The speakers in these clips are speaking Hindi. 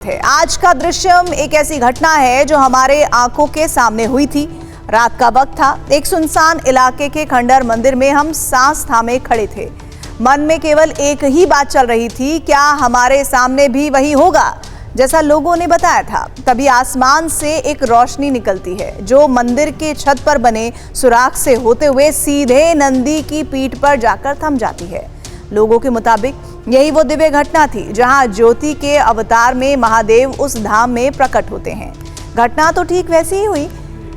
थे। आज का दृश्यम एक ऐसी घटना है जो हमारे आंखों के सामने हुई थी। रात का वक्त था। एक सुनसान इलाके के खंडहर मंदिर में हम सांस थामे खड़े थे। मन में केवल एक ही बात चल रही थी, क्या हमारे सामने भी वही होगा जैसा लोगों ने बताया था। तभी आसमान से एक रोशनी निकलती है जो मंदिर के छत पर बने सुराख से होते हुए सीधे नंदी की पीठ पर जाकर थम जाती है। लोगों के मुताबिक यही वो दिव्य घटना थी जहां ज्योति के अवतार में महादेव उस धाम में प्रकट होते हैं। घटना तो ठीक वैसी ही हुई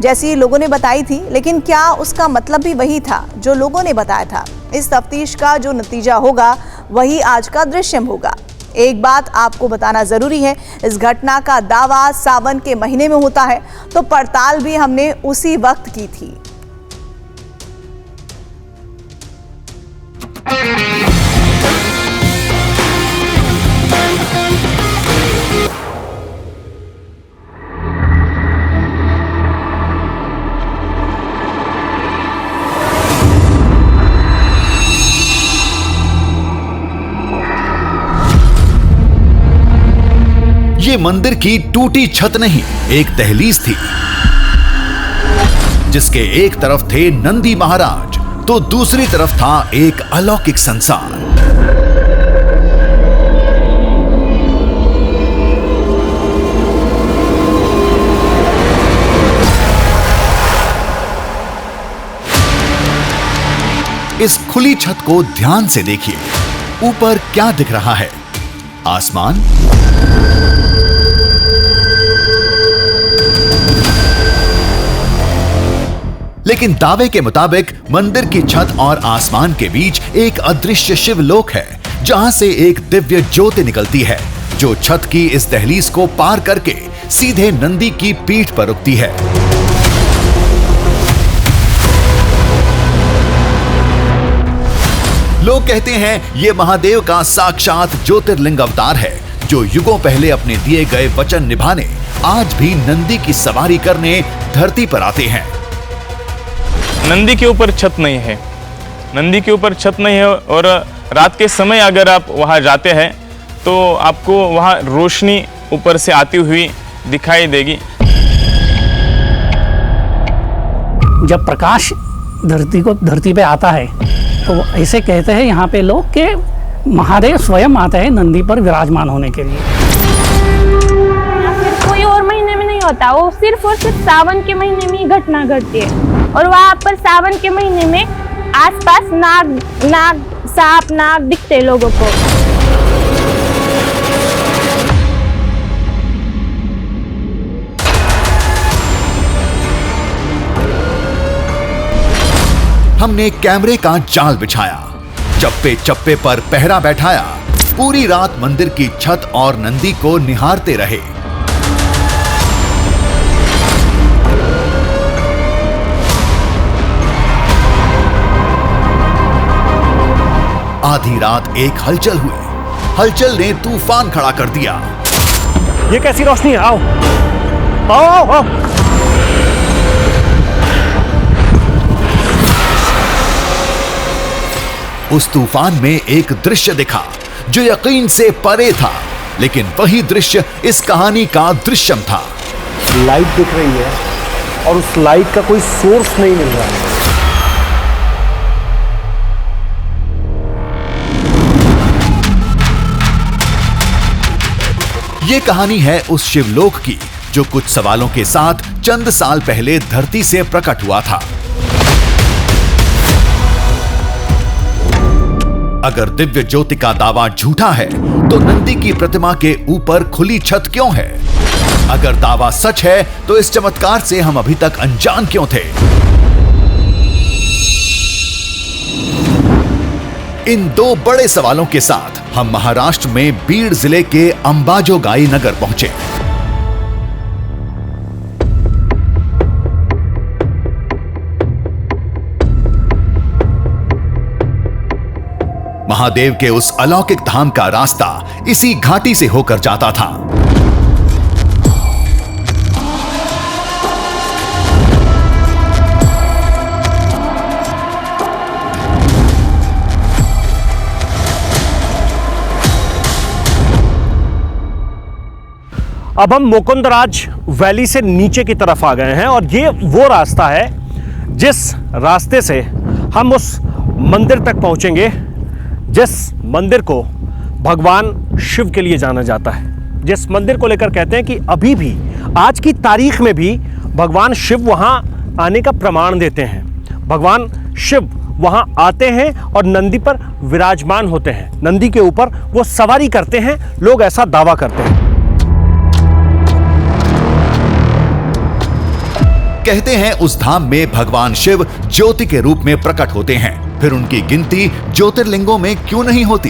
जैसी लोगों ने बताई थी, लेकिन क्या उसका मतलब भी वही था जो लोगों ने बताया था। इस तफ्तीश का जो नतीजा होगा वही आज का दृश्यम होगा। एक बात आपको बताना जरूरी है, इस घटना का दावा सावन के महीने में होता है, तो पड़ताल भी हमने उसी वक्त की थी। ये मंदिर की टूटी छत नहीं, एक दहलीज थी जिसके एक तरफ थे नंदी महाराज तो दूसरी तरफ था एक अलौकिक संसार। इस खुली छत को ध्यान से देखिए, ऊपर क्या दिख रहा है? आसमान, लेकिन दावे के मुताबिक मंदिर की छत और आसमान के बीच एक अदृश्य शिवलोक है जहां से एक दिव्य ज्योति निकलती है जो छत की इस दहलीज को पार करके सीधे नंदी की पीठ पर रुकती है। लोग कहते हैं ये महादेव का साक्षात ज्योतिर्लिंग अवतार है जो युगों पहले अपने दिए गए वचन निभाने आज भी नंदी की सवारी करने धरती पर आते हैं। नंदी के ऊपर छत नहीं है, नंदी के ऊपर छत नहीं है और रात के समय अगर आप वहां जाते हैं तो आपको वहां रोशनी ऊपर से आती हुई दिखाई देगी। जब प्रकाश धरती पे आता है तो ऐसे कहते हैं यहाँ पे लोग कि महादेव स्वयं आते हैं नंदी पर विराजमान होने के लिए। फिर कोई और महीने में नहीं होता, वो सिर्फ और सिर्फ सावन के महीने में ही घटना घटती है। और वहाँ पर सावन के महीने में आसपास नाग सांप नाग दिखते लोगों को। हमने कैमरे का जाल बिछाया, चप्पे चप्पे पर पहरा बैठाया, पूरी रात मंदिर की छत और नंदी को निहारते रहे। आधी रात एक हलचल हुई। हलचल ने तूफान खड़ा कर दिया। ये कैसी रोशनी है? आओ आओ आओ, आओ। उस तूफान में एक दृश्य दिखा जो यकीन से परे था, लेकिन वही दृश्य इस कहानी का दृश्यम था। लाइट दिख रही है और उस लाइट का कोई सोर्स नहीं मिल रहा है। ये कहानी है उस शिवलोक की जो कुछ सवालों के साथ चंद साल पहले धरती से प्रकट हुआ था। अगर दिव्य ज्योति का दावा झूठा है तो नंदी की प्रतिमा के ऊपर खुली छत क्यों है? अगर दावा सच है तो इस चमत्कार से हम अभी तक अनजान क्यों थे? इन दो बड़े सवालों के साथ हम महाराष्ट्र में बीड जिले के अंबाजोगाई नगर पहुंचे। महादेव के उस अलौकिक धाम का रास्ता इसी घाटी से होकर जाता था। अब हम मुकुंदराज वैली से नीचे की तरफ आ गए हैं और ये वो रास्ता है जिस रास्ते से हम उस मंदिर तक पहुंचेंगे जिस मंदिर को भगवान शिव के लिए जाना जाता है, जिस मंदिर को लेकर कहते हैं कि अभी भी आज की तारीख में भी भगवान शिव वहां आने का प्रमाण देते हैं। भगवान शिव वहां आते हैं और नंदी पर विराजमान होते हैं, नंदी के ऊपर वो सवारी करते हैं, लोग ऐसा दावा करते हैं। कहते हैं उस धाम में भगवान शिव ज्योति के रूप में प्रकट होते हैं, फिर उनकी गिनती ज्योतिर्लिंगों में क्यों नहीं होती?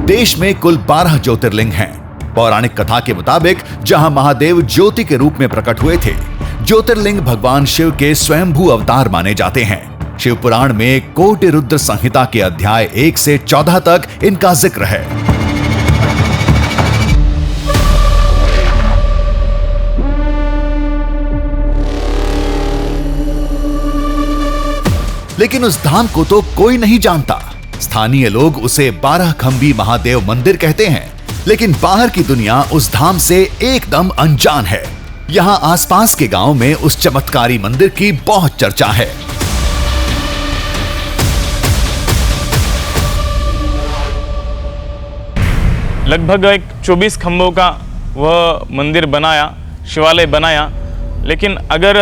देश में कुल 12 ज्योतिर्लिंग हैं। पौराणिक कथा के मुताबिक जहां महादेव ज्योति के रूप में प्रकट हुए थे, ज्योतिर्लिंग भगवान शिव के स्वयंभू अवतार माने जाते हैं। शिव पुराण में कोटि रुद्र संहिता के अध्याय 1 से 14 तक इनका जिक्र है। लेकिन उस धाम को तो कोई नहीं जानता। स्थानीय लोग उसे 12 खंबी महादेव मंदिर कहते हैं, लेकिन बाहर की दुनिया उस धाम से एकदम अनजान है। यहाँ आसपास के गांव में उस चमत्कारी मंदिर की बहुत चर्चा है। लगभग एक 24 खंभों का वह मंदिर बनाया, शिवालय बनाया, लेकिन अगर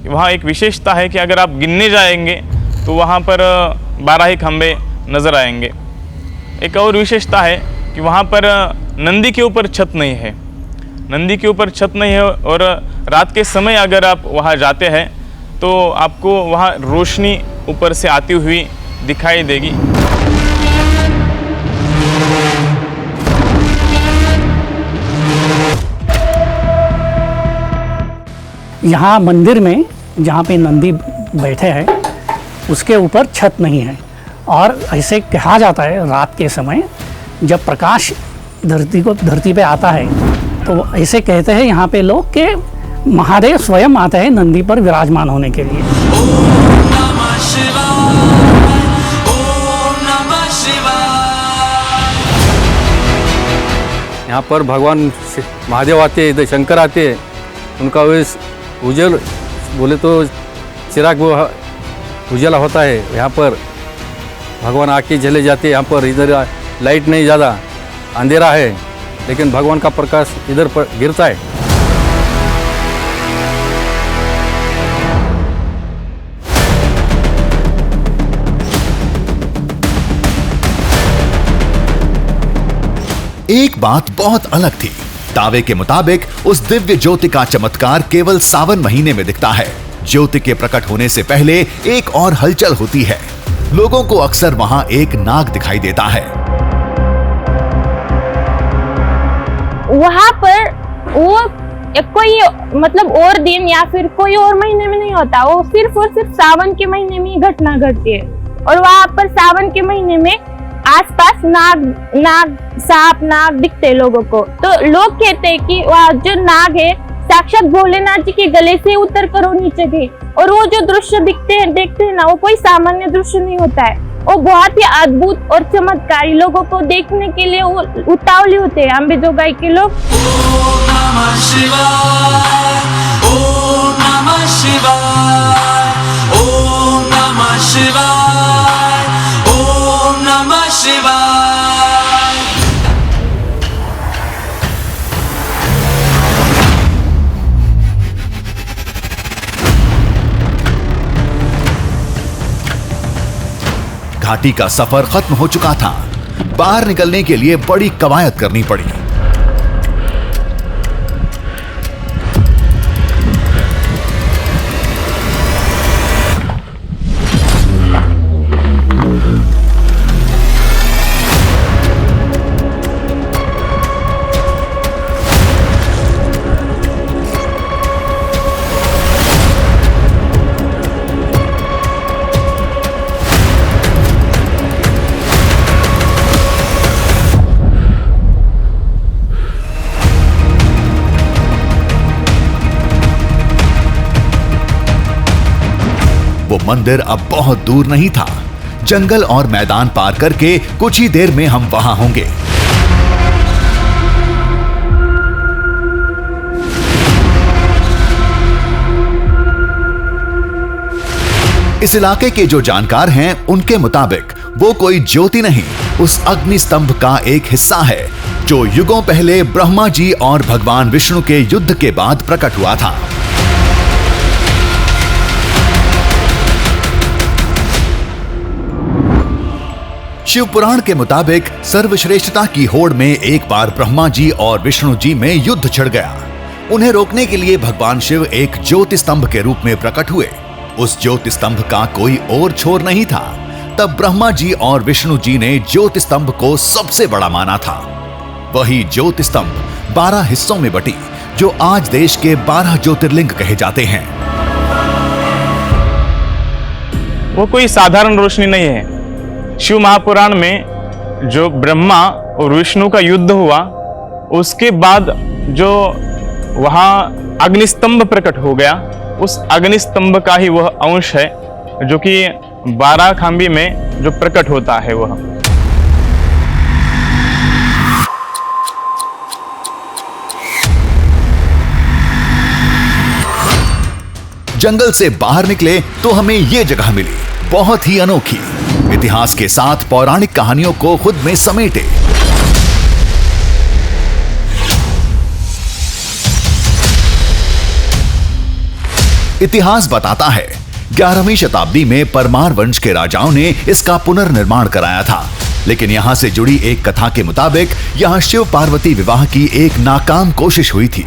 वहाँ एक विशेषता है कि अगर आप गिनने जाएंगे तो वहाँ पर 12 ही खंभे नज़र आएंगे। एक और विशेषता है कि वहाँ पर नंदी के ऊपर छत नहीं है, नंदी के ऊपर छत नहीं है, और रात के समय अगर आप वहाँ जाते हैं तो आपको वहाँ रोशनी ऊपर से आती हुई दिखाई देगी। यहाँ मंदिर में जहाँ पे नंदी बैठे हैं उसके ऊपर छत नहीं है, और ऐसे कहा जाता है रात के समय जब प्रकाश धरती पे आता है तो ऐसे कहते हैं यहाँ पे लोग कि महादेव स्वयं आते हैं नंदी पर विराजमान होने के लिए। ओम नमः शिवाय, ओम नमः शिवाय। यहाँ पर भगवान महादेव आते हैं, इधर शंकर आते हैं, उनका उजल बोले तो चिराग वो उजाला होता है। यहाँ पर भगवान आके चले जाते हैं। यहाँ पर इधर लाइट नहीं, ज़्यादा अंधेरा है, लेकिन भगवान का प्रकाश इधर पर गिरता है। एक बात बहुत अलग थी। दावे के मुताबिक उस दिव्य ज्योति का चमत्कार केवल सावन महीने में दिखता है। ज्योति के प्रकट होने से पहले एक और हलचल होती है। लोगों को अक्सर वहां एक नाग दिखाई देता है। वहाँ पर वो कोई मतलब और दिन या फिर कोई और महीने में नहीं होता, वो सिर्फ और सिर्फ सावन के महीने में ही घटना घटती है। और वहाँ पर सावन के महीने में आसपास नाग सांप नाग दिखते लोगों को। तो लोग कहते हैं कि वह जो नाग है साक्षात भोलेनाथ जी के गले से उतर कर वो नीचे गए, और वो जो दृश्य देखते हैं ना, वो कोई सामान्य दृश्य नहीं होता है। वो बहुत ही अद्भुत और चमत्कारी, लोगों को देखने के लिए उतावली होते हैं अंबेजोगाई के लोग। ओम नमः शिवाय, ओम नमः शिवाय, ओम नमः शिवाय, ओम नमः शिवाय। घाटी का सफर खत्म हो चुका था। बाहर निकलने के लिए बड़ी कवायद करनी पड़ी। वो मंदिर अब बहुत दूर नहीं था। जंगल और मैदान पार करके कुछ ही देर में हम वहां होंगे। इस इलाके के जो जानकार हैं उनके मुताबिक वो कोई ज्योति नहीं, उस अग्नि स्तंभ का एक हिस्सा है जो युगों पहले ब्रह्मा जी और भगवान विष्णु के युद्ध के बाद प्रकट हुआ था। शिव पुराण के मुताबिक सर्वश्रेष्ठता की होड़ में एक बार ब्रह्मा जी और विष्णु जी में युद्ध छिड़ गया। उन्हें रोकने के लिए भगवान शिव एक ज्योति स्तंभ के रूप में प्रकट हुए। उस ज्योति स्तंभ का कोई और छोर नहीं था। तब ब्रह्मा जी और विष्णु जी ने ज्योति स्तंभ को सबसे बड़ा माना था। वही ज्योति स्तंभ 12 हिस्सों में बटी, जो आज देश के 12 ज्योतिर्लिंग कहे जाते हैं। वो कोई साधारण रोशनी नहीं है। शिव महापुराण में जो ब्रह्मा और विष्णु का युद्ध हुआ, उसके बाद जो वहां अग्निस्तंभ प्रकट हो गया, उस अग्निस्तंभ का ही वह अंश है जो कि 12 खांबी में जो प्रकट होता है वह। जंगल से बाहर निकले तो हमें ये जगह मिली, बहुत ही अनोखी, इतिहास के साथ पौराणिक कहानियों को खुद में समेटे। इतिहास बताता है 11वीं शताब्दी में परमार वंश के राजाओं ने इसका पुनर्निर्माण कराया था, लेकिन यहां से जुड़ी एक कथा के मुताबिक यहां शिव पार्वती विवाह की एक नाकाम कोशिश हुई थी।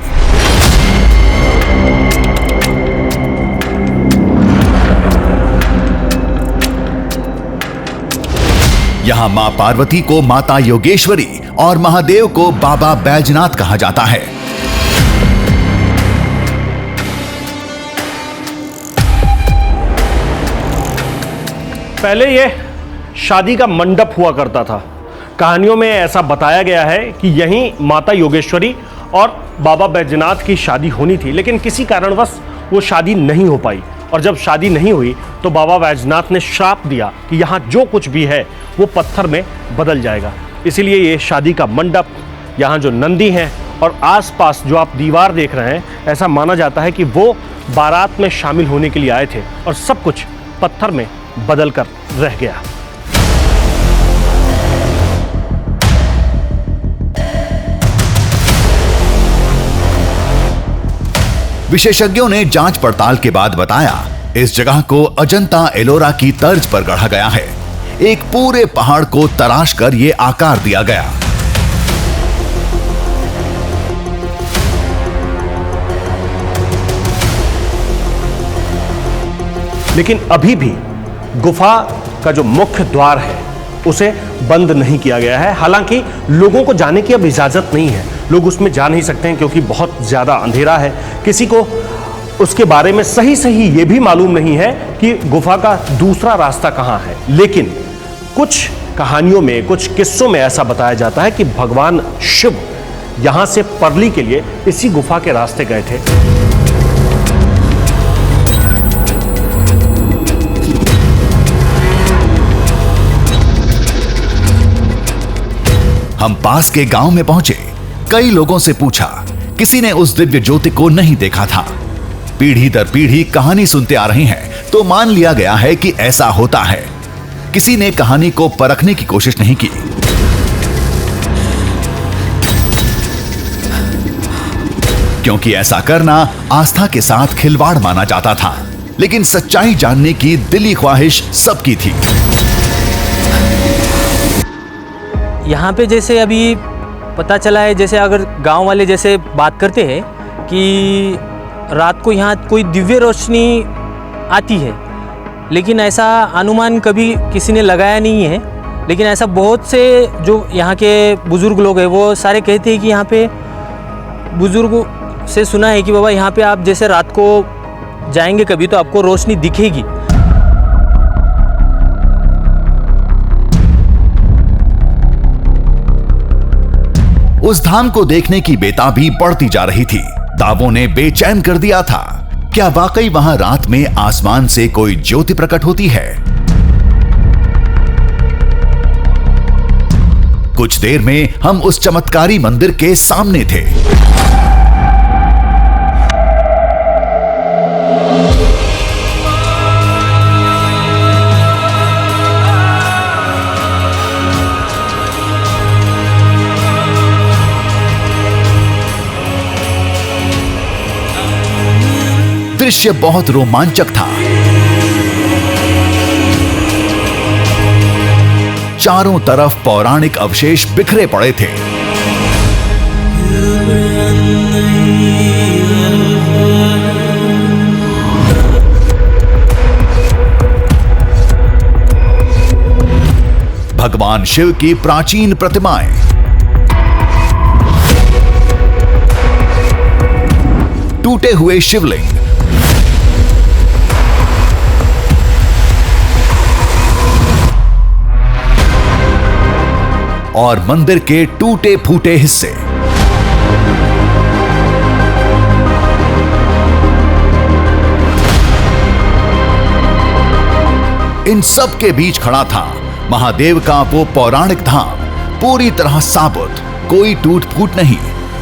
यहां मां पार्वती को माता योगेश्वरी और महादेव को बाबा बैजनाथ कहा जाता है। पहले ये शादी का मंडप हुआ करता था। कहानियों में ऐसा बताया गया है कि यहीं माता योगेश्वरी और बाबा बैजनाथ की शादी होनी थी, लेकिन किसी कारणवश वो शादी नहीं हो पाई। और जब शादी नहीं हुई तो बाबा बैजनाथ ने श्राप दिया कि यहाँ जो कुछ भी है वो पत्थर में बदल जाएगा। इसीलिए ये शादी का मंडप, यहाँ जो नंदी हैं और आसपास जो आप दीवार देख रहे हैं, ऐसा माना जाता है कि वो बारात में शामिल होने के लिए आए थे और सब कुछ पत्थर में बदल कर रह गया। विशेषज्ञों ने जांच पड़ताल के बाद बताया, इस जगह को अजंता एलोरा की तर्ज पर गढ़ा गया है। एक पूरे पहाड़ को तराश कर यह आकार दिया गया। लेकिन अभी भी गुफा का जो मुख्य द्वार है उसे बंद नहीं किया गया है। हालांकि लोगों को जाने की अब इजाजत नहीं है, लोग उसमें जा नहीं सकते हैं क्योंकि बहुत ज्यादा अंधेरा है। किसी को उसके बारे में सही ये भी मालूम नहीं है कि गुफा का दूसरा रास्ता कहां है। लेकिन कुछ कहानियों में, कुछ किस्सों में ऐसा बताया जाता है कि भगवान शिव यहां से परली के लिए इसी गुफा के रास्ते गए थे। हम पास के गांव में पहुंचे, कई लोगों से पूछा, किसी ने उस दिव्य ज्योति को नहीं देखा था। पीढ़ी दर पीढ़ी कहानी सुनते आ रहे हैं तो मान लिया गया है कि ऐसा होता है। किसी ने कहानी को परखने की कोशिश नहीं की। क्योंकि ऐसा करना आस्था के साथ खिलवाड़ माना जाता था, लेकिन सच्चाई जानने की दिली ख्वाहिश सबकी थी। यहाँ पे जैसे अभी पता चला है, जैसे अगर गांव वाले जैसे बात करते हैं कि रात को यहाँ कोई दिव्य रोशनी आती है, लेकिन ऐसा अनुमान कभी किसी ने लगाया नहीं है। लेकिन ऐसा बहुत से जो यहाँ के बुज़ुर्ग लोग हैं वो सारे कहते हैं कि यहाँ पे बुज़ुर्ग से सुना है कि बाबा यहाँ पे आप जैसे रात को जाएंगे कभी तो आपको रोशनी दिखेगी। उस धाम को देखने की बेताबी बढ़ती जा रही थी। दावों ने बेचैन कर दिया था। क्या वाकई वहां रात में आसमान से कोई ज्योति प्रकट होती है? कुछ देर में हम उस चमत्कारी मंदिर के सामने थे। दृश्य बहुत रोमांचक था। चारों तरफ पौराणिक अवशेष बिखरे पड़े थे। भगवान शिव की प्राचीन प्रतिमाएं, टूटे हुए शिवलिंग, और मंदिर के टूटे फूटे हिस्से। इन सब के बीच खड़ा था महादेव का वो पौराणिक धाम, पूरी तरह साबुत, कोई टूट फूट नहीं,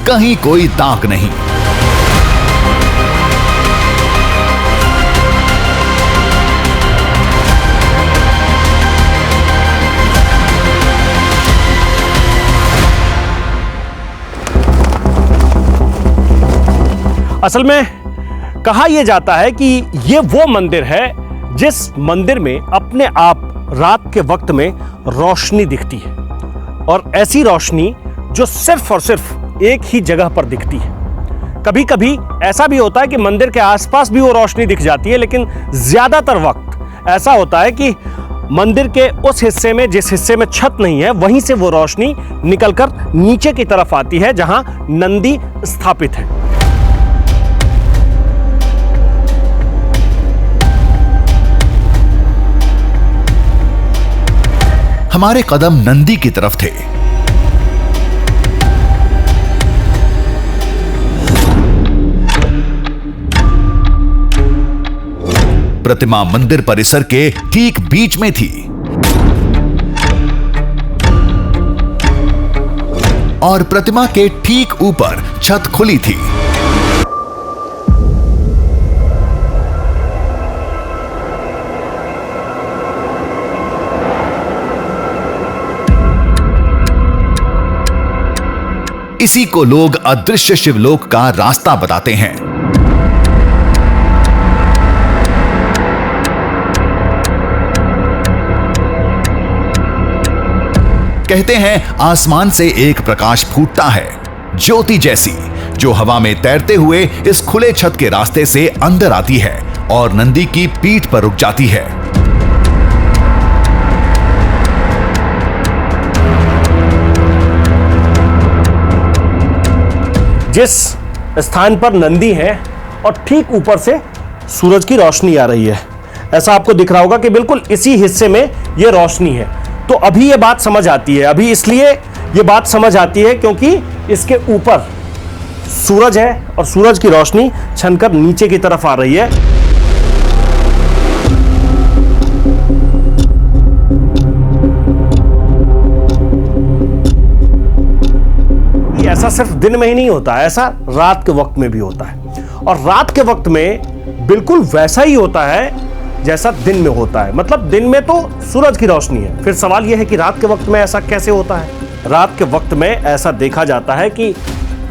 कहीं कोई दाग नहीं। असल में कहा यह जाता है कि यह वो मंदिर है जिस मंदिर में अपने आप रात के वक्त में रोशनी दिखती है, और ऐसी रोशनी जो सिर्फ और सिर्फ एक ही जगह पर दिखती है। कभी कभी ऐसा भी होता है कि मंदिर के आसपास भी वो रोशनी दिख जाती है, लेकिन ज्यादातर वक्त ऐसा होता है कि मंदिर के उस हिस्से में, जिस हिस्से में छत नहीं है, वहीं से वो रोशनी निकलकर नीचे की तरफ आती है जहां नंदी स्थापित है। हमारे कदम नंदी की तरफ थे। प्रतिमा मंदिर परिसर के ठीक बीच में थी और प्रतिमा के ठीक ऊपर छत खुली थी। इसी को लोग अदृश्य शिवलोक का रास्ता बताते हैं। कहते हैं आसमान से एक प्रकाश फूटता है, ज्योति जैसी, जो हवा में तैरते हुए इस खुले छत के रास्ते से अंदर आती है और नंदी की पीठ पर रुक जाती है। जिस स्थान पर नंदी है और ठीक ऊपर से सूरज की रोशनी आ रही है, ऐसा आपको दिख रहा होगा कि बिल्कुल इसी हिस्से में यह रोशनी है। तो अभी ये बात समझ आती है, अभी इसलिए ये बात समझ आती है क्योंकि इसके ऊपर सूरज है और सूरज की रोशनी छनकर नीचे की तरफ आ रही है। ऐसा सिर्फ दिन में ही नहीं होता, ऐसा रात के वक्त में भी होता है, और रात के वक्त में बिल्कुल वैसा ही होता है जैसा दिन में होता है। मतलब दिन में तो सूरज की रोशनी है, फिर सवाल यह है कि रात के वक्त में ऐसा कैसे होता है। रात के वक्त में ऐसा देखा जाता है कि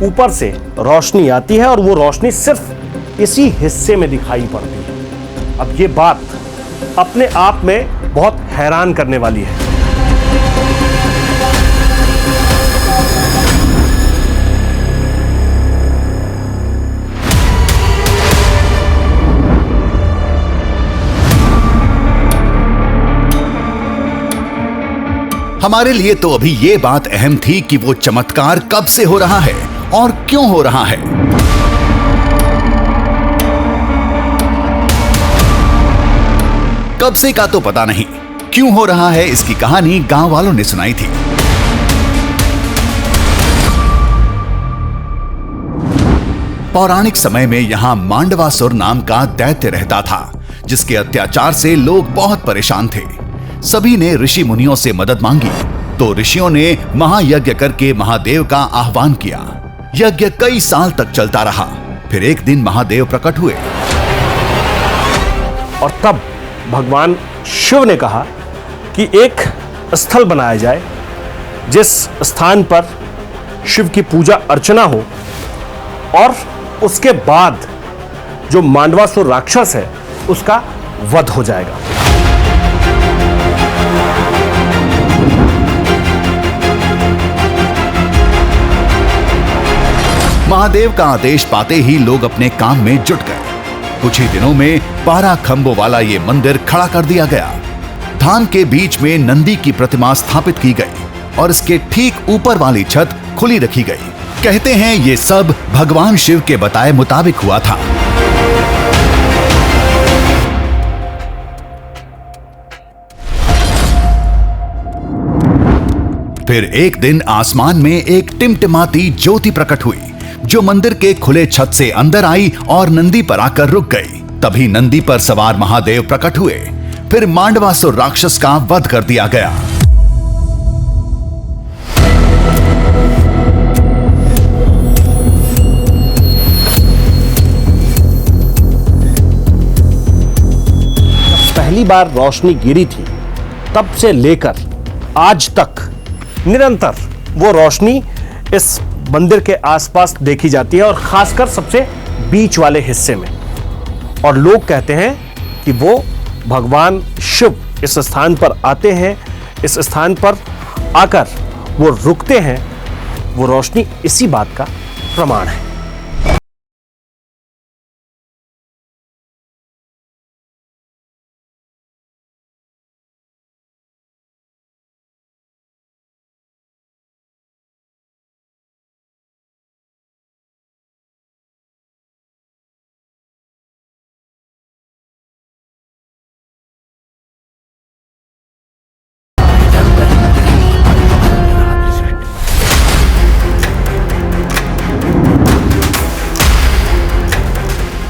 ऊपर से रोशनी आती है और वो रोशनी सिर्फ इसी हिस्से में दिखाई पड़ती है। अब ये बात अपने आप में बहुत हैरान करने वाली है। हमारे लिए तो अभी ये बात अहम थी कि वो चमत्कार कब से हो रहा है और क्यों हो रहा है। कब से का तो पता नहीं, क्यों हो रहा है इसकी कहानी गांव वालों ने सुनाई थी। पौराणिक समय में यहां मांडवासुर नाम का दैत्य रहता था, जिसके अत्याचार से लोग बहुत परेशान थे। सभी ने ऋषि मुनियों से मदद मांगी, तो ऋषियों ने महायज्ञ करके महादेव का आह्वान किया। यज्ञ कई साल तक चलता रहा। फिर एक दिन महादेव प्रकट हुए और तब भगवान शिव ने कहा कि एक स्थल बनाया जाए जिस स्थान पर शिव की पूजा अर्चना हो, और उसके बाद जो मांडवासुर राक्षस है उसका वध हो जाएगा। महादेव का आदेश पाते ही लोग अपने काम में जुट गए। कुछ ही दिनों में 12 खंभों वाला ये मंदिर खड़ा कर दिया गया। धाम के बीच में नंदी की प्रतिमा स्थापित की गई और इसके ठीक ऊपर वाली छत खुली रखी गई। कहते हैं ये सब भगवान शिव के बताए मुताबिक हुआ था। फिर एक दिन आसमान में एक टिमटिमाती ज्योति प्रकट हुई जो मंदिर के खुले छत से अंदर आई और नंदी पर आकर रुक गई। तभी नंदी पर सवार महादेव प्रकट हुए। फिर मांडवासुर राक्षस का वध कर दिया गया। पहली बार रोशनी गिरी थी तब से लेकर आज तक निरंतर वो रोशनी इस मंदिर के आसपास देखी जाती है, और खासकर सबसे बीच वाले हिस्से में। और लोग कहते हैं कि वो भगवान शिव इस स्थान पर आते हैं, इस स्थान पर आकर वो रुकते हैं। वो रोशनी इसी बात का प्रमाण है।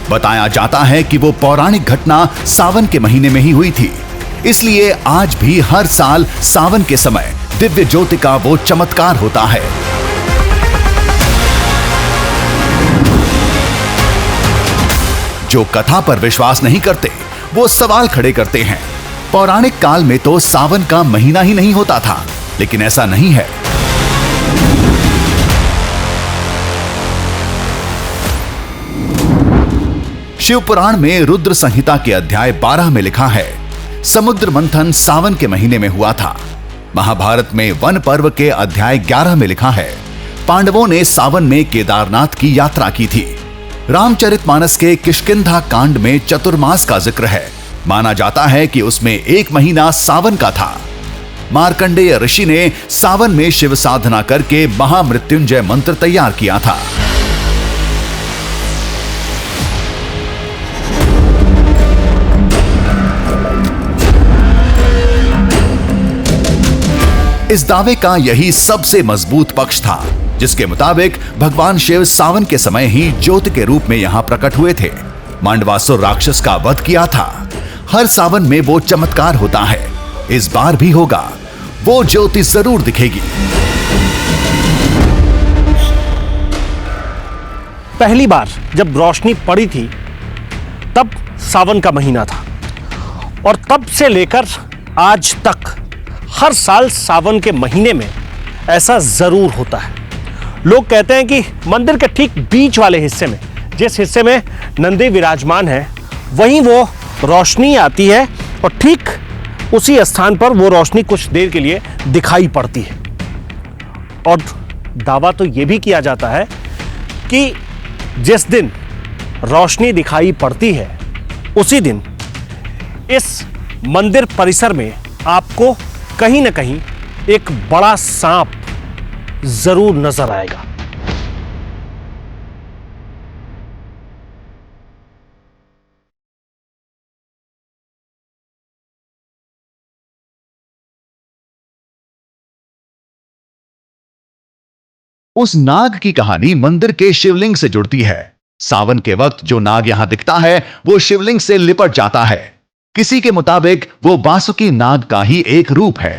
बताया जाता है कि वो पौराणिक घटना सावन के महीने में ही हुई थी, इसलिए आज भी हर साल सावन के समय दिव्य ज्योति का वो चमत्कार होता है। जो कथा पर विश्वास नहीं करते वो सवाल खड़े करते हैं। पौराणिक काल में तो सावन का महीना ही नहीं होता था, लेकिन ऐसा नहीं है। शिव पुराण में रुद्र संहिता के अध्याय 12 में लिखा है, समुद्र मंथन सावन के महीने में हुआ था। महाभारत में वन पर्व के अध्याय 11 में लिखा है, पांडवों ने सावन में केदारनाथ की यात्रा की थी। रामचरितमानस के किष्किंधा कांड में चतुर्मास का जिक्र है। माना जाता है कि उसमें एक महीना सावन का था। मार्कंडेय ऋषि ने सावन में शिव साधना करके महामृत्युंजय मंत्र तैयार किया था। इस दावे का यही सबसे मजबूत पक्ष था, जिसके मुताबिक भगवान शिव सावन के समय ही ज्योति के रूप में यहां प्रकट हुए थे। मांडवासुर राक्षस का वध किया था। हर सावन में वो चमत्कार होता है, इस बार भी होगा। वो ज्योति जरूर दिखेगी। पहली बार जब रोशनी पड़ी थी तब सावन का महीना था, और तब से लेकर आज तक हर साल सावन के महीने में ऐसा जरूर होता है। लोग कहते हैं कि मंदिर के ठीक बीच वाले हिस्से में, जिस हिस्से में नंदी विराजमान है, वहीं वो रोशनी आती है, और ठीक उसी स्थान पर वो रोशनी कुछ देर के लिए दिखाई पड़ती है। और दावा तो ये भी किया जाता है कि जिस दिन रोशनी दिखाई पड़ती है उसी दिन इस मंदिर परिसर में आपको कहीं ना कहीं एक बड़ा सांप जरूर नजर आएगा। उस नाग की कहानी मंदिर के शिवलिंग से जुड़ती है। सावन के वक्त जो नाग यहां दिखता है वो शिवलिंग से लिपट जाता है। किसी के मुताबिक वो वासुकी नाग का ही एक रूप है।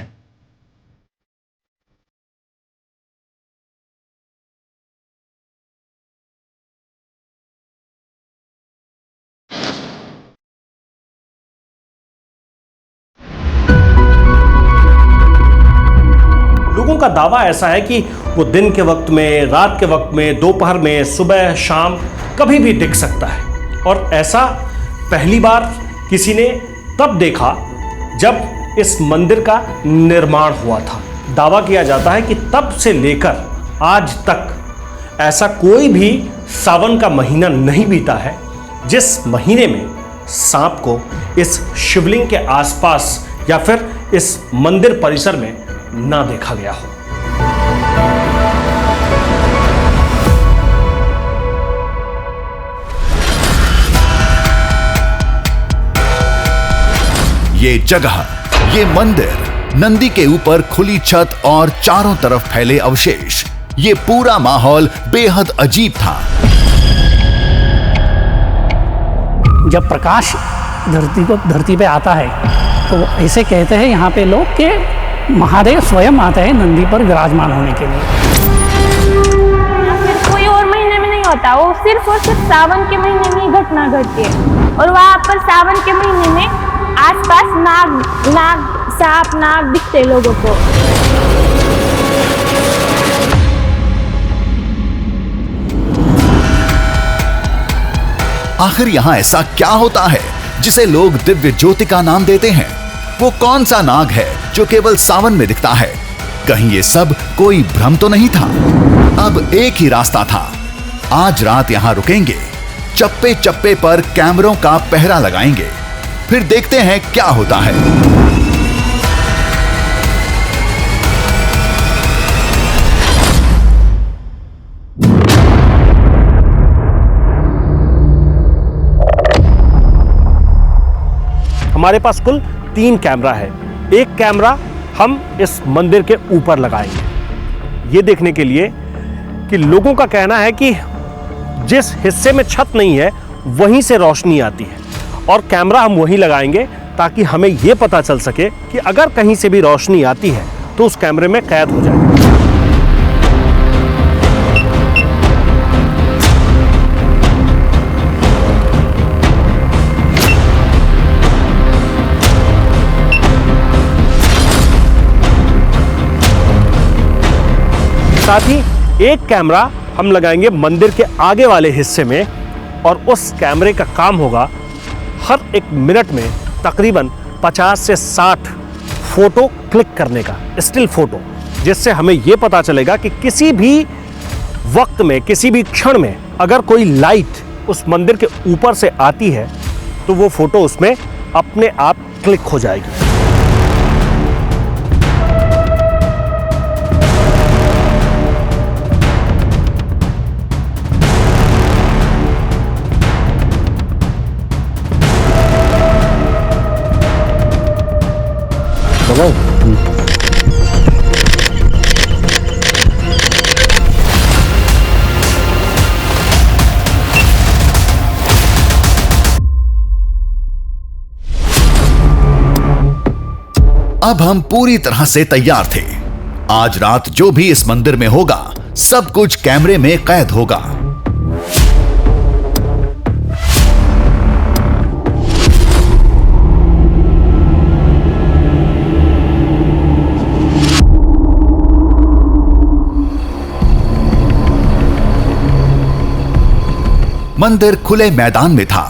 का दावा ऐसा है कि वो दिन के वक्त में, रात के वक्त में, दोपहर में, सुबह, शाम कभी भी दिख सकता है। और ऐसा पहली बार किसी ने तब देखा जब इस मंदिर का निर्माण हुआ था। दावा किया जाता है कि तब से लेकर आज तक ऐसा कोई भी सावन का महीना नहीं बीता है जिस महीने में सांप को इस शिवलिंग के आसपास या फिर इस मंदिर परिसर में ना देखा गया हो। ये जगह, ये मंदिर, नंदी के ऊपर खुली छत और चारों तरफ फैले अवशेष, ये पूरा माहौल बेहद अजीब था। जब प्रकाश धरती पे आता है तो ऐसे कहते हैं यहाँ पे लोग कि महादेव स्वयं आते हैं नंदी पर विराजमान होने के लिए। फिर कोई और महीने में नहीं होता, वो सिर्फ और सिर्फ सावन के महीने में ही घटना घटती है। और वहाँ पर सावन के महीने में आसपास सांप नाग दिखते लोगों को। आखिर यहाँ ऐसा क्या होता है जिसे लोग दिव्य ज्योति का नाम देते हैं? वो कौन सा नाग है जो केवल सावन में दिखता है? कहीं ये सब कोई भ्रम तो नहीं था? अब एक ही रास्ता था। आज रात यहाँ रुकेंगे, चप्पे चप्पे पर कैमरों का पहरा लगाएंगे, फिर देखते हैं क्या होता है। हमारे पास कुल 3 कैमरा है। एक कैमरा हम इस मंदिर के ऊपर लगाएंगे, ये देखने के लिए कि लोगों का कहना है कि जिस हिस्से में छत नहीं है वहीं से रोशनी आती है, और कैमरा हम वहीं लगाएंगे ताकि हमें यह पता चल सके कि अगर कहीं से भी रोशनी आती है तो उस कैमरे में कैद हो जाए। साथ ही एक कैमरा हम लगाएंगे मंदिर के आगे वाले हिस्से में, और उस कैमरे का काम होगा हर 1 मिनट में तकरीबन 50 से 60 फोटो क्लिक करने का, स्टिल फोटो, जिससे हमें यह पता चलेगा कि किसी भी वक्त में, किसी भी क्षण में अगर कोई लाइट उस मंदिर के ऊपर से आती है तो वो फोटो उसमें अपने आप क्लिक हो जाएगी। अब हम पूरी तरह से तैयार थे। आज रात जो भी इस मंदिर में होगा सब कुछ कैमरे में कैद होगा। मंदिर खुले मैदान में था,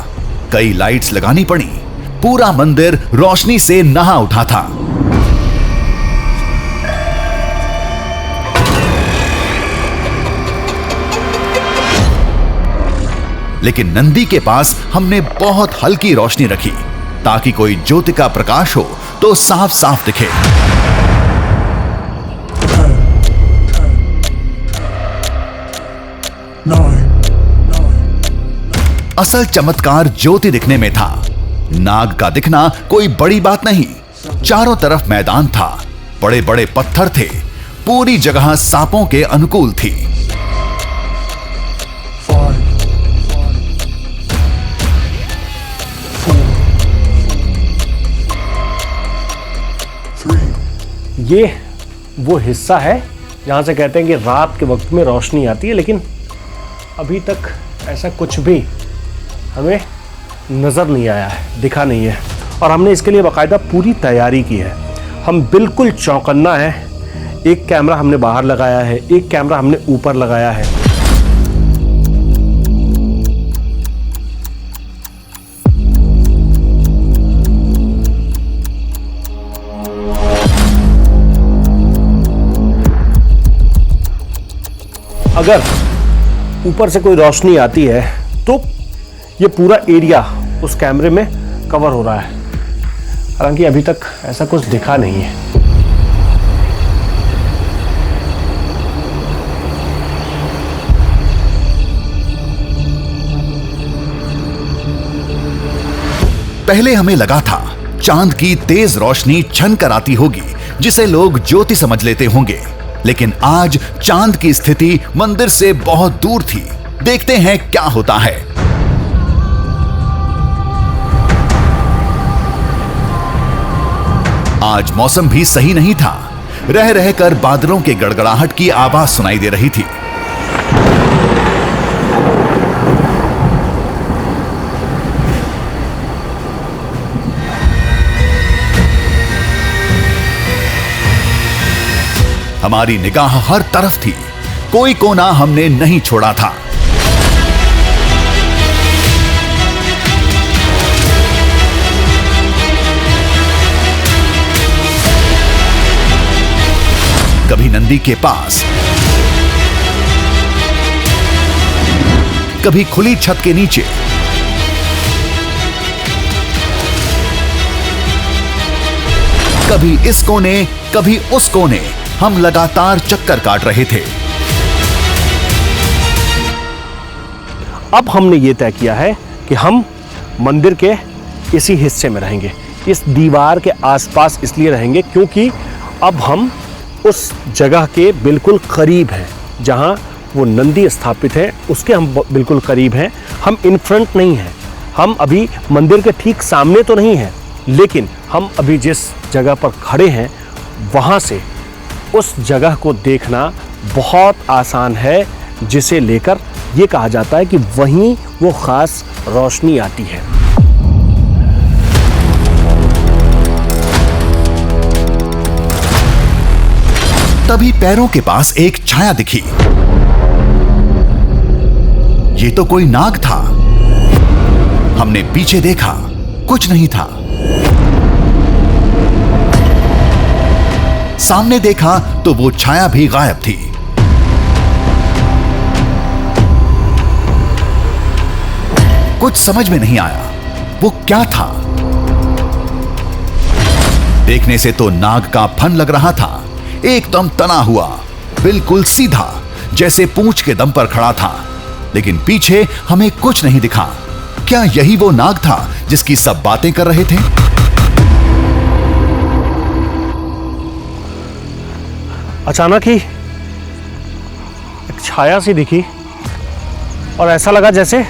कई लाइट्स लगानी पड़ी, पूरा मंदिर रोशनी से नहा उठा था। लेकिन नंदी के पास हमने बहुत हल्की रोशनी रखी ताकि कोई ज्योति का प्रकाश हो तो साफ साफ दिखे। असल चमत्कार ज्योति दिखने में था। नाग का दिखना कोई बड़ी बात नहीं। चारों तरफ मैदान था, बड़े बड़े पत्थर थे, पूरी जगह सांपों के अनुकूल थी। ये वो हिस्सा है जहाँ से कहते हैं कि रात के वक्त में रोशनी आती है, लेकिन अभी तक ऐसा कुछ भी हमें नज़र नहीं आया है, दिखा नहीं है। और हमने इसके लिए बाकायदा पूरी तैयारी की है। हम बिल्कुल चौकन्ना है। एक कैमरा हमने बाहर लगाया है, एक कैमरा हमने ऊपर लगाया है। अगर ऊपर से कोई रोशनी आती है तो ये पूरा एरिया उस कैमरे में कवर हो रहा है। हालांकि अभी तक ऐसा कुछ दिखा नहीं है। पहले हमें लगा था चांद की तेज रोशनी छन कर आती होगी, जिसे लोग ज्योति समझ लेते होंगे, लेकिन आज चांद की स्थिति मंदिर से बहुत दूर थी। देखते हैं क्या होता है। आज मौसम भी सही नहीं था। रह रहकर बादलों के गड़गड़ाहट की आवाज सुनाई दे रही थी। हमारी निगाह हर तरफ थी, कोई कोना हमने नहीं छोड़ा था। कभी नंदी के पास, कभी खुली छत के नीचे, कभी इस कोने कभी उस कोने, हम लगातार चक्कर काट रहे थे। अब हमने ये तय किया है कि हम मंदिर के इसी हिस्से में रहेंगे, इस दीवार के आसपास इसलिए रहेंगे क्योंकि अब हम उस जगह के बिल्कुल करीब हैं जहां वो नंदी स्थापित है, उसके हम बिल्कुल करीब हैं। हम इन फ्रंट नहीं हैं, हम अभी मंदिर के ठीक सामने तो नहीं हैं, लेकिन हम अभी जिस जगह पर खड़े हैं वहां से उस जगह को देखना बहुत आसान है, जिसे लेकर ये कहा जाता है कि वहीं वो खास रोशनी आती है। तभी पैरों के पास एक छाया दिखी। ये तो कोई नाग था। हमने पीछे देखा, कुछ नहीं था। सामने देखा तो वो छाया भी गायब थी। कुछ समझ में नहीं आया वो क्या था। देखने से तो नाग का फन लग रहा था, एकदम तना हुआ, बिल्कुल सीधा, जैसे पूंछ के दम पर खड़ा था। लेकिन पीछे हमें कुछ नहीं दिखा। क्या यही वो नाग था जिसकी सब बातें कर रहे थे? अचानक ही एक छाया सी दिखी और ऐसा लगा जैसे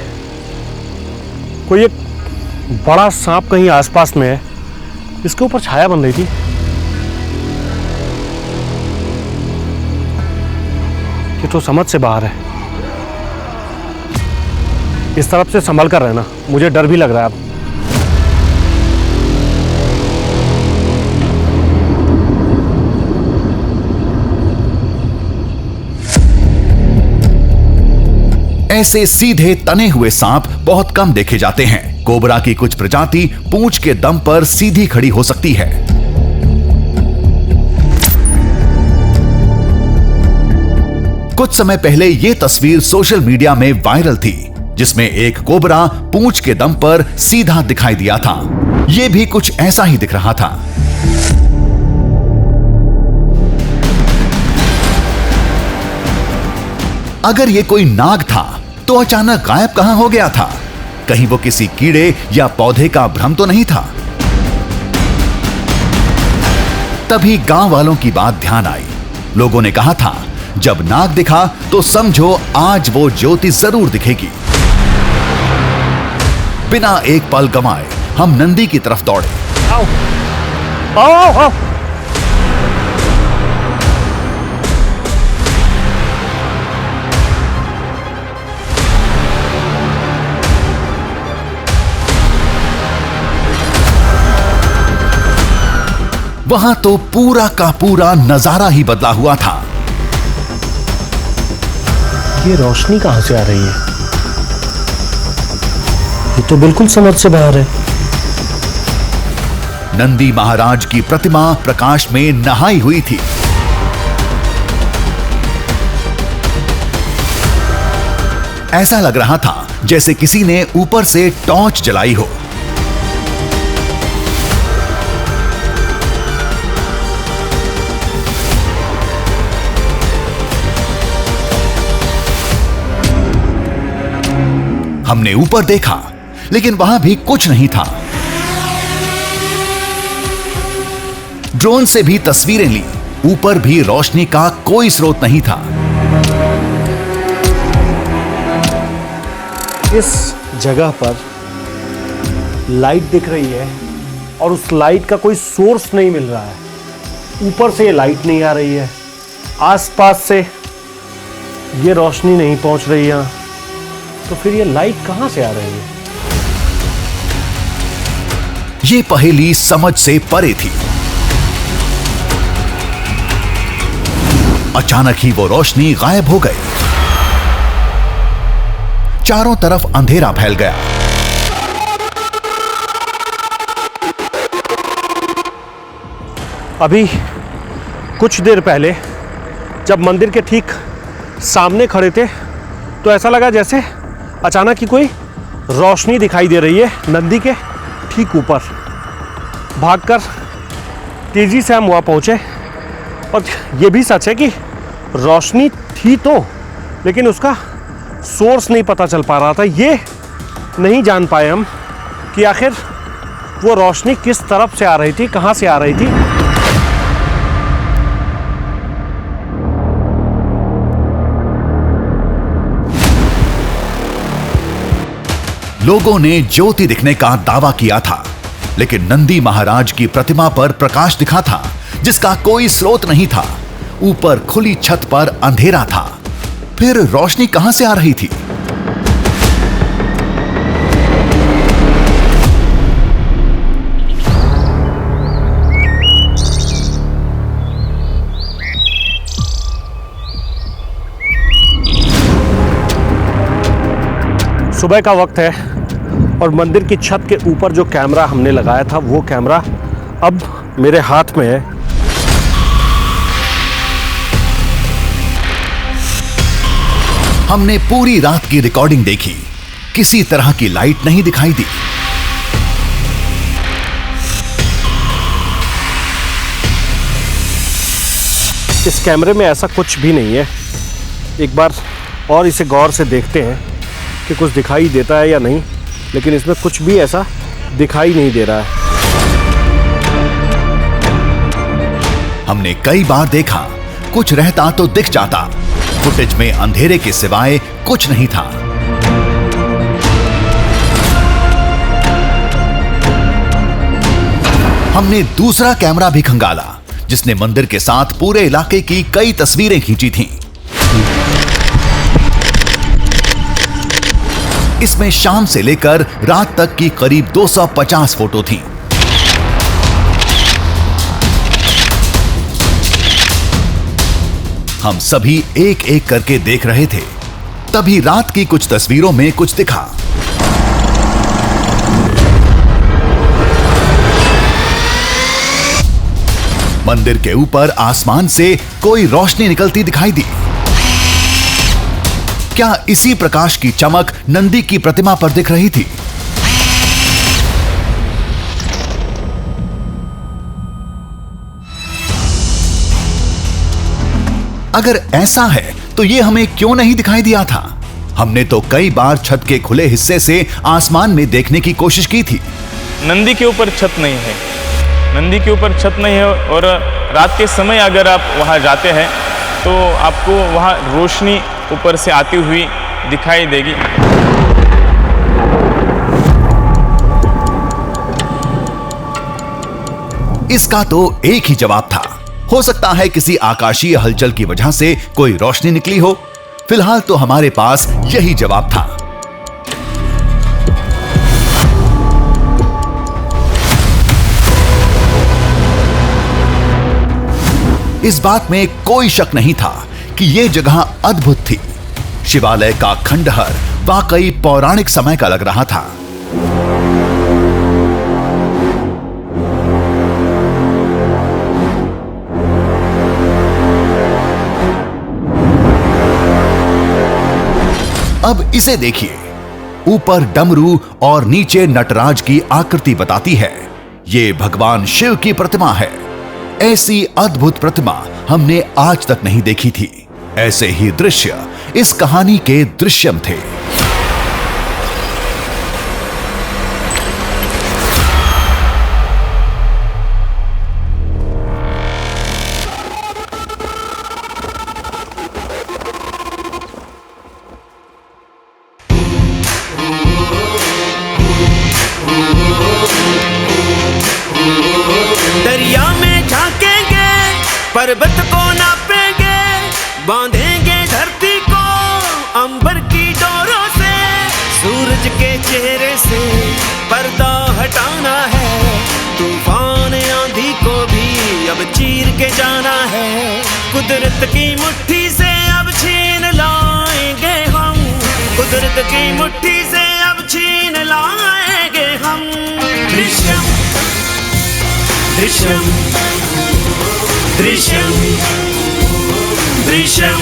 कोई एक बड़ा सांप कहीं आसपास में है, इसके ऊपर छाया बन रही थी। ये तो समझ से बाहर है। इस तरफ से संभल कर रहना, मुझे डर भी लग रहा है अब। ऐसे सीधे तने हुए सांप बहुत कम देखे जाते हैं। कोबरा की कुछ प्रजाति पूंछ के दम पर सीधी खड़ी हो सकती है। कुछ समय पहले यह तस्वीर सोशल मीडिया में वायरल थी, जिसमें एक कोबरा पूंछ के दम पर सीधा दिखाई दिया था। यह भी कुछ ऐसा ही दिख रहा था। अगर यह कोई नाग था तो अचानक गायब कहां हो गया था? कहीं वो किसी कीड़े या पौधे का भ्रम तो नहीं था? तभी गांव वालों की बात ध्यान आई। लोगों ने कहा था, जब नाग दिखा तो समझो आज वो ज्योति जरूर दिखेगी। बिना एक पल गंवाए हम नंदी की तरफ दौड़े। आओ, आओ, आओ। वहां तो पूरा का पूरा नजारा ही बदला हुआ था। ये रोशनी कहां से आ रही है? ये तो बिल्कुल समझ से बाहर है। नंदी महाराज की प्रतिमा प्रकाश में नहाई हुई थी। ऐसा लग रहा था जैसे किसी ने ऊपर से टॉर्च जलाई हो। हमने ऊपर देखा, लेकिन वहां भी कुछ नहीं था। ड्रोन से भी तस्वीरें ली, ऊपर भी रोशनी का कोई स्रोत नहीं था। इस जगह पर लाइट दिख रही है और उस लाइट का कोई सोर्स नहीं मिल रहा है। ऊपर से ये लाइट नहीं आ रही है, आसपास से ये रोशनी नहीं पहुंच रही है, तो फिर ये लाइट कहां से आ रही है? ये पहेली समझ से परे थी। अचानक ही वो रोशनी गायब हो गई। चारों तरफ अंधेरा फैल गया। अभी कुछ देर पहले जब मंदिर के ठीक सामने खड़े थे तो ऐसा लगा जैसे अचानक ही कोई रोशनी दिखाई दे रही है नंदी के ठीक ऊपर। भागकर तेजी से हम वहाँ पहुँचे और ये भी सच है कि रोशनी थी तो, लेकिन उसका सोर्स नहीं पता चल पा रहा था। ये नहीं जान पाए हम कि आखिर वो रोशनी किस तरफ से आ रही थी, कहाँ से आ रही थी। लोगों ने ज्योति दिखने का दावा किया था, लेकिन नंदी महाराज की प्रतिमा पर प्रकाश दिखा था जिसका कोई स्रोत नहीं था। ऊपर खुली छत पर अंधेरा था, फिर रोशनी कहां से आ रही थी? सुबह का वक्त है और मंदिर की छत के ऊपर जो कैमरा हमने लगाया था वो कैमरा अब मेरे हाथ में है। हमने पूरी रात की रिकॉर्डिंग देखी, किसी तरह की लाइट नहीं दिखाई दी। इस कैमरे में ऐसा कुछ भी नहीं है। एक बार और इसे गौर से देखते हैं कि कुछ दिखाई देता है या नहीं, लेकिन इसमें कुछ भी ऐसा दिखाई नहीं दे रहा है। हमने कई बार देखा, कुछ रहता तो दिख जाता। फुटेज में अंधेरे के सिवाय कुछ नहीं था। हमने दूसरा कैमरा भी खंगाला, जिसने मंदिर के साथ पूरे इलाके की कई तस्वीरें खींची थीं। इसमें शाम से लेकर रात तक की करीब 250 फोटो थीं। हम सभी एक एक करके देख रहे थे। तभी रात की कुछ तस्वीरों में कुछ दिखा। मंदिर के ऊपर आसमान से कोई रोशनी निकलती दिखाई दी। क्या इसी प्रकाश की चमक नंदी की प्रतिमा पर दिख रही थी? अगर ऐसा है तो ये हमें क्यों नहीं दिखाई दिया था? हमने तो कई बार छत के खुले हिस्से से आसमान में देखने की कोशिश की थी। नंदी के ऊपर छत नहीं है, नंदी के ऊपर छत नहीं है और रात के समय अगर आप वहाँ जाते हैं तो आपको वहाँ रोशनी ऊपर से आती हुई दिखाई देगी। इसका तो एक ही जवाब था। हो सकता है किसी आकाशीय हलचल की वजह से कोई रोशनी निकली हो। फिलहाल तो हमारे पास यही जवाब था। इस बात में कोई शक नहीं था कि ये जगह अद्भुत थी। शिवालय का खंडहर वाकई पौराणिक समय का लग रहा था। अब इसे देखिए, ऊपर डमरू और नीचे नटराज की आकृति बताती है ये भगवान शिव की प्रतिमा है। ऐसी अद्भुत प्रतिमा हमने आज तक नहीं देखी थी। ऐसे ही दृश्य इस कहानी के दृश्यम थे। दरिया में झांकेंगे, पर्वत को नापेंगे, बांधेंगे धरती को अंबर की डोरों से। सूरज के चेहरे से पर्दा हटाना है, तूफान आंधी को भी अब चीर के जाना है। कुदरत की मुट्ठी से अब छीन लाएंगे हम, कुदरत की मुट्ठी से अब छीन लाएंगे हम। दृश्यम दृश्यम दृश्यम दृश्यम